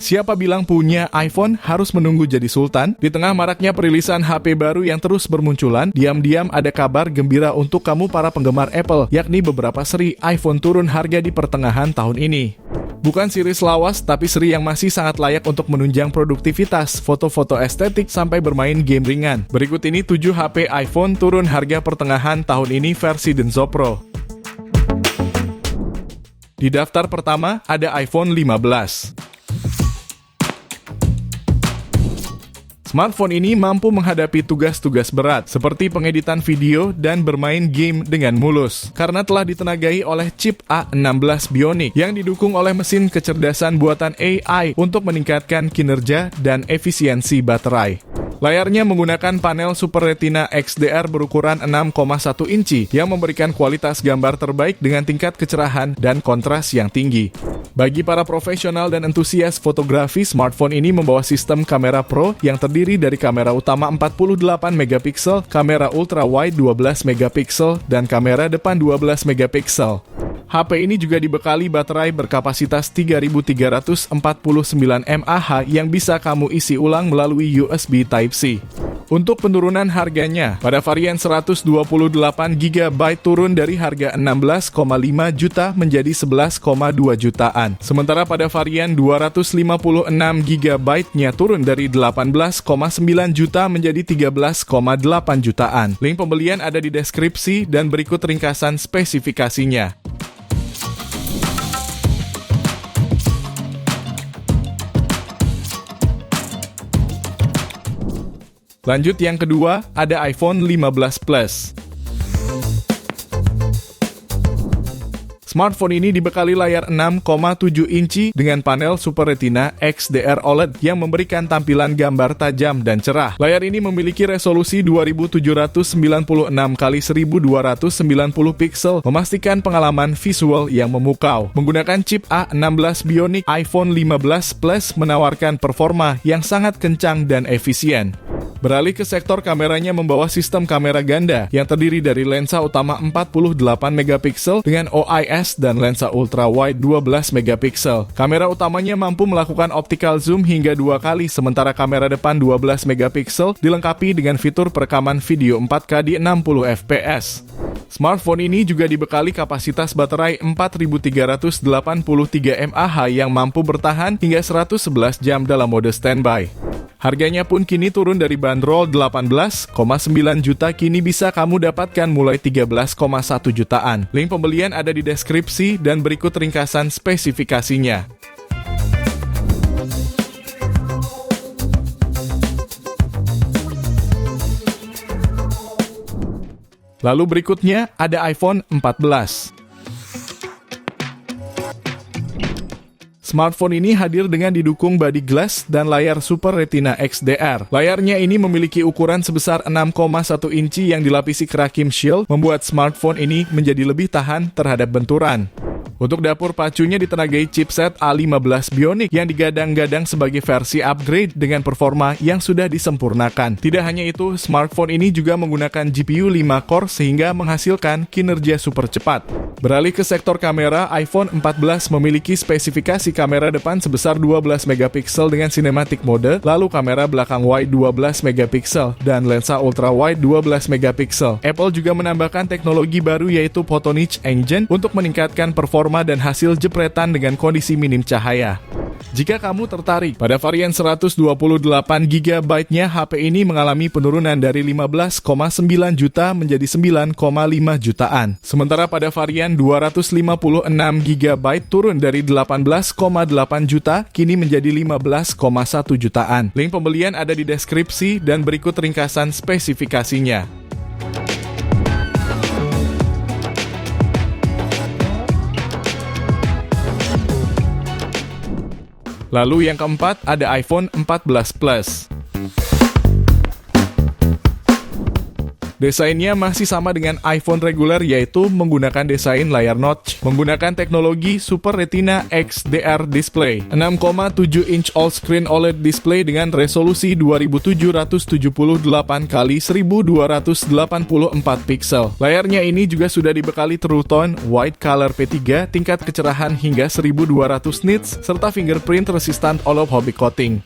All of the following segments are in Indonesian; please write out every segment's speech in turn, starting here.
Siapa bilang punya iPhone harus menunggu jadi sultan? Di tengah maraknya perilisan HP baru yang terus bermunculan, diam-diam ada kabar gembira untuk kamu para penggemar Apple, yakni beberapa seri iPhone turun harga di pertengahan tahun ini. Bukan series lawas, tapi seri yang masih sangat layak untuk menunjang produktivitas, foto-foto estetik, sampai bermain game ringan. Berikut ini 7 HP iPhone turun harga pertengahan tahun ini versi Denso Pro. Di daftar pertama, ada iPhone 15. Smartphone ini mampu menghadapi tugas-tugas berat, seperti pengeditan video dan bermain game dengan mulus, karena telah ditenagai oleh chip A16 Bionic yang didukung oleh mesin kecerdasan buatan AI untuk meningkatkan kinerja dan efisiensi baterai. Layarnya menggunakan panel Super Retina XDR berukuran 6,1 inci yang memberikan kualitas gambar terbaik dengan tingkat kecerahan dan kontras yang tinggi. Bagi para profesional dan entusias fotografi, smartphone ini membawa sistem kamera Pro yang terdiri dari kamera utama 48 megapiksel, kamera ultra wide 12 megapiksel, dan kamera depan 12 megapiksel. HP ini juga dibekali baterai berkapasitas 3349 mAh yang bisa kamu isi ulang melalui USB Type-C. Untuk penurunan harganya, pada varian 128GB turun dari harga 16,5 juta menjadi 11,2 jutaan. Sementara pada varian 256GB-nya turun dari 18,9 juta menjadi 13,8 jutaan. Link pembelian ada di deskripsi dan berikut ringkasan spesifikasinya. Lanjut yang kedua, ada iPhone 15 Plus. Smartphone ini dibekali layar 6,7 inci dengan panel Super Retina XDR OLED yang memberikan tampilan gambar tajam dan cerah. Layar ini memiliki resolusi 2796 x 1290 piksel, memastikan pengalaman visual yang memukau. Menggunakan chip A16 Bionic, iPhone 15 Plus menawarkan performa yang sangat kencang dan efisien. Beralih ke sektor kameranya, membawa sistem kamera ganda yang terdiri dari lensa utama 48 megapiksel dengan OIS dan lensa ultra wide 12 megapiksel. Kamera utamanya mampu melakukan optical zoom hingga 2 kali, sementara kamera depan 12 megapiksel dilengkapi dengan fitur perekaman video 4K di 60 fps. Smartphone ini juga dibekali kapasitas baterai 4383 mAh yang mampu bertahan hingga 111 jam dalam mode standby. Harganya pun kini turun dari bandrol 18,9 juta, kini bisa kamu dapatkan mulai 13,1 jutaan. Link pembelian ada di deskripsi dan berikut ringkasan spesifikasinya. Lalu berikutnya ada iPhone 14. Smartphone ini hadir dengan didukung body glass dan layar Super Retina XDR. Layarnya ini memiliki ukuran sebesar 6,1 inci yang dilapisi kerakim shield, membuat smartphone ini menjadi lebih tahan terhadap benturan. Untuk dapur pacunya ditenagai chipset A15 Bionic yang digadang-gadang sebagai versi upgrade dengan performa yang sudah disempurnakan. Tidak hanya itu, smartphone ini juga menggunakan GPU 5 core sehingga menghasilkan kinerja super cepat. Beralih ke sektor kamera, iPhone 14 memiliki spesifikasi kamera depan sebesar 12 megapiksel dengan cinematic mode, lalu kamera belakang wide 12 megapiksel dan lensa ultra wide 12 megapiksel. Apple juga menambahkan teknologi baru yaitu Photonics Engine untuk meningkatkan performa dan hasil jepretan dengan kondisi minim cahaya. Jika kamu tertarik, pada varian 128GB-nya HP ini mengalami penurunan dari 15,9 juta menjadi 9,5 jutaan. Sementara pada varian 256GB turun dari 18,8 juta kini menjadi 15,1 jutaan. Link pembelian ada di deskripsi dan berikut ringkasan spesifikasinya. Lalu yang keempat ada iPhone 14 Plus. Desainnya masih sama dengan iPhone reguler, yaitu menggunakan desain layar notch, menggunakan teknologi Super Retina XDR display, 6,7 inch all-screen OLED display dengan resolusi 2778 x 1284 pixel. Layarnya ini juga sudah dibekali True Tone White Color P3 tingkat kecerahan hingga 1200 nits serta fingerprint resistant OLED hobby coating.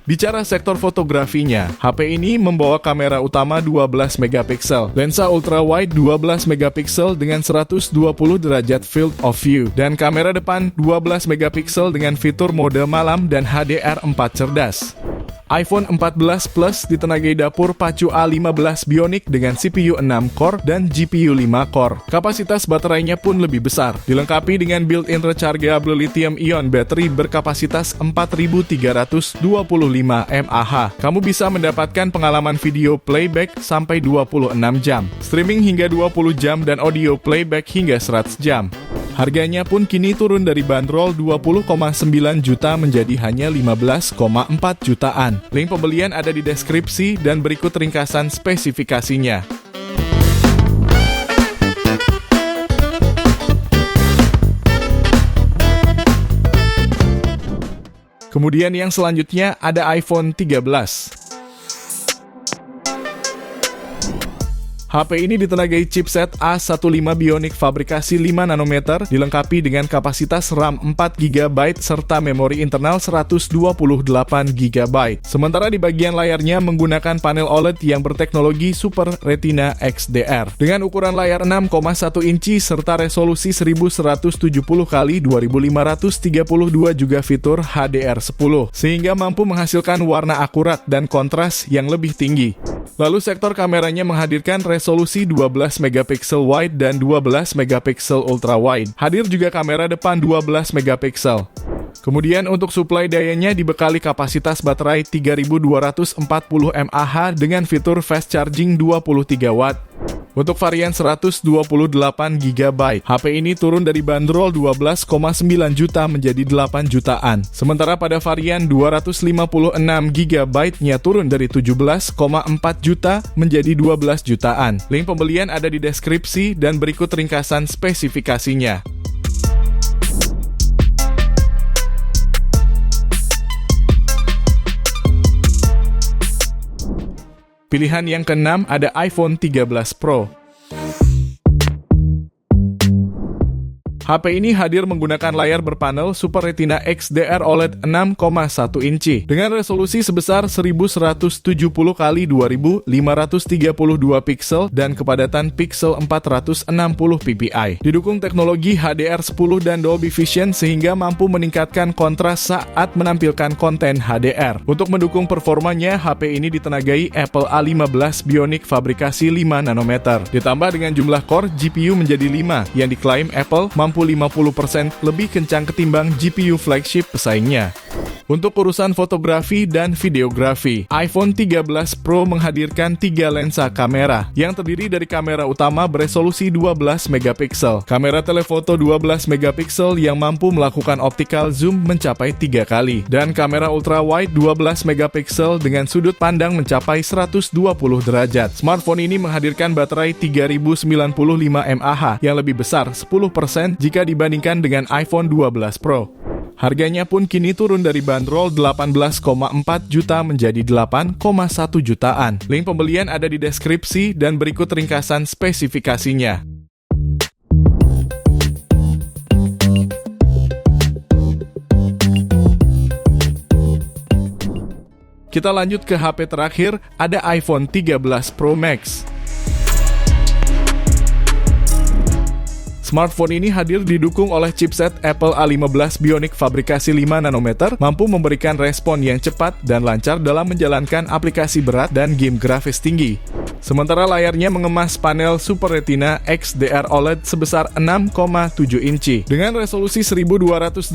Bicara sektor fotografinya, HP ini membawa kamera utama 12 megapiksel, lensa ultrawide 12 megapiksel dengan 120 derajat field of view, dan kamera depan 12 megapiksel dengan fitur mode malam dan HDR4 cerdas. iPhone 14 Plus ditenagai dapur pacu A15 Bionic dengan CPU 6 core dan GPU 5 core. Kapasitas baterainya pun lebih besar, dilengkapi dengan built-in rechargeable lithium-ion battery berkapasitas 4325 mAh. Kamu bisa mendapatkan pengalaman video playback sampai 26 jam, streaming hingga 20 jam, dan audio playback hingga 100 jam. Harganya pun kini turun dari bandrol 20,9 juta menjadi hanya 15,4 jutaan. Link pembelian ada di deskripsi dan berikut ringkasan spesifikasinya. Kemudian yang selanjutnya ada iPhone 13. HP ini ditenagai chipset A15 Bionic fabrikasi 5 nanometer, dilengkapi dengan kapasitas RAM 4 GB serta memori internal 128 GB. Sementara di bagian layarnya menggunakan panel OLED yang berteknologi Super Retina XDR dengan ukuran layar 6,1 inci serta resolusi 1170 x 2532 juga fitur HDR10 sehingga mampu menghasilkan warna akurat dan kontras yang lebih tinggi. Lalu sektor kameranya menghadirkan resolusi 12 megapiksel wide dan 12 megapiksel ultra wide. Hadir juga kamera depan 12 megapiksel. Kemudian untuk suplai dayanya dibekali kapasitas baterai 3240 mAh dengan fitur fast charging 23 watt. Untuk varian 128 GB, HP ini turun dari bandrol 12,9 juta menjadi 8 jutaan. Sementara pada varian 256 GB-nya turun dari 17,4 juta menjadi 12 jutaan. Link pembelian ada di deskripsi dan berikut ringkasan spesifikasinya. Pilihan yang keenam ada iPhone 13 Pro. HP ini hadir menggunakan layar berpanel Super Retina XDR OLED 6,1 inci dengan resolusi sebesar 1170 x 2532 pixel dan kepadatan pixel 460 ppi. Didukung teknologi HDR10 dan Dolby Vision sehingga mampu meningkatkan kontras saat menampilkan konten HDR. Untuk mendukung performanya, HP ini ditenagai Apple A15 Bionic fabrikasi 5 nanometer. Ditambah dengan jumlah core, GPU menjadi 5 yang diklaim Apple mampu 50% lebih kencang ketimbang GPU flagship pesaingnya. Untuk urusan fotografi dan videografi, iPhone 13 Pro menghadirkan 3 lensa kamera yang terdiri dari kamera utama beresolusi 12 megapiksel, kamera telefoto 12 megapiksel yang mampu melakukan optical zoom mencapai 3 kali, dan kamera ultrawide 12 megapiksel dengan sudut pandang mencapai 120 derajat. Smartphone ini menghadirkan baterai 3095 mAh yang lebih besar 10% jika dibandingkan dengan iPhone 12 Pro. Harganya pun kini turun dari bandrol 18,4 juta menjadi 8,1 jutaan. Link pembelian ada di deskripsi dan berikut ringkasan spesifikasinya. Kita lanjut ke HP terakhir, ada iPhone 13 Pro Max. Smartphone ini hadir didukung oleh chipset Apple A15 Bionic fabrikasi 5 nanometer, mampu memberikan respon yang cepat dan lancar dalam menjalankan aplikasi berat dan game grafis tinggi. Sementara layarnya mengemas panel Super Retina XDR OLED sebesar 6,7 inci dengan resolusi 1284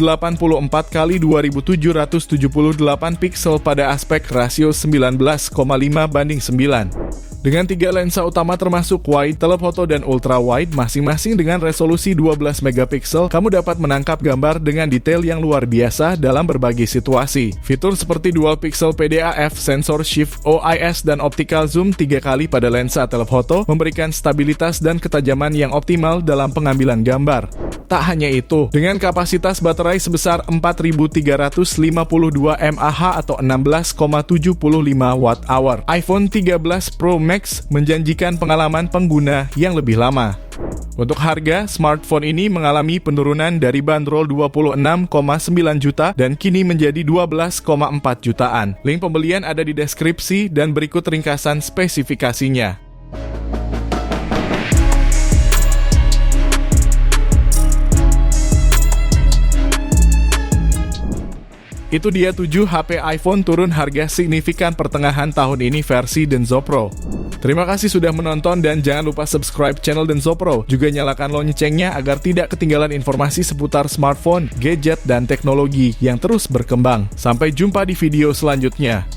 x 2778 pixel pada aspek rasio 19,5:9. Dengan 3 lensa utama termasuk wide, telephoto, dan ultra wide, masing-masing dengan resolusi 12 megapiksel, kamu dapat menangkap gambar dengan detail yang luar biasa dalam berbagai situasi. Fitur seperti dual pixel PDAF, sensor shift OIS, dan optical zoom 3 kali pada lensa telephoto memberikan stabilitas dan ketajaman yang optimal dalam pengambilan gambar. Tak hanya itu, dengan kapasitas baterai sebesar 4352 mAh atau 16,75 Wh, iPhone 13 Pro Max menjanjikan pengalaman pengguna yang lebih lama. Untuk harga, smartphone ini mengalami penurunan dari bandrol 26,9 juta dan kini menjadi 12,4 jutaan. Link pembelian ada di deskripsi dan berikut ringkasan spesifikasinya. Itu dia 7 HP iPhone turun harga signifikan pertengahan tahun ini versi Denso Pro. Terima kasih sudah menonton dan jangan lupa subscribe channel Denso Pro. Juga nyalakan loncengnya agar tidak ketinggalan informasi seputar smartphone, gadget, dan teknologi yang terus berkembang. Sampai jumpa di video selanjutnya.